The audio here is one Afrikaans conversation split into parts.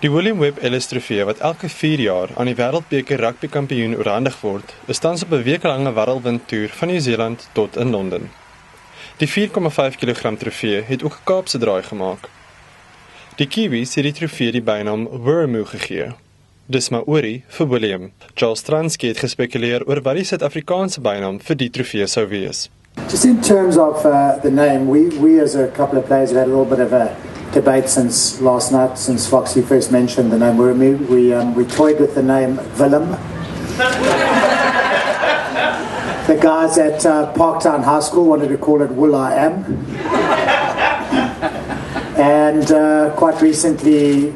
Die William Webb Ellis trofee wat elke 4 jaar aan die Wêreldbeker rugbykampioen oorhandig word, is tans op 'n weeklange wêreldwindtoer van Nieu-Seeland tot in Londen. Die 4,5 kg trofee het ook 'n Kaapse draai gemaak. Die Kiwis het die trofee die bynaam Wormu gegee. Dis Maori vir William. Charles Stransky het gespekuleer oor wat die Suid-Afrikaanse bynaam vir die trofee sou wees. Just in terms of the name, we as a couple of players have had a little bit of a debate since last night, since Foxy first mentioned the name Wormu. We toyed with the name Willem. The guys at Parktown High School wanted to call it Will I Am. And quite recently,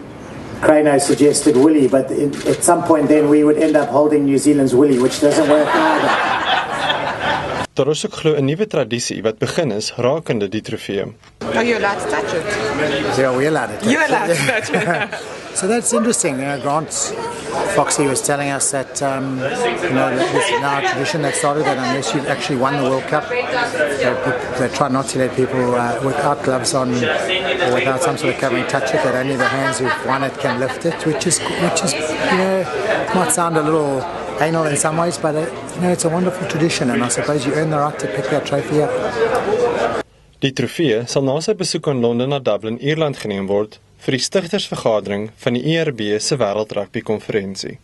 Crano suggested Willie, but at some point then we would end up holding New Zealand's Willie, which doesn't work either. Daar is ook glo 'n nuwe tradisie wat begin is rakende die trofee. Are you allowed to touch it? Yeah, we're allowed to touch You're it. allowed to touch it. So that's interesting. Grant Foxy was telling us that this is now a tradition that started that unless you've actually won the World Cup, they try not to let people without gloves on or without some sort of covering touch it. That only the hands who've won it can lift it, which is might sound a little anal in some ways, but it's a wonderful tradition, and I suppose you earn the right to pick that trophy up. Die trofee sal na sy besoek aan Londen na Dublin, Ierland geneem word vir die stigtersvergadering van die ERB se wêreldrugby konferensie.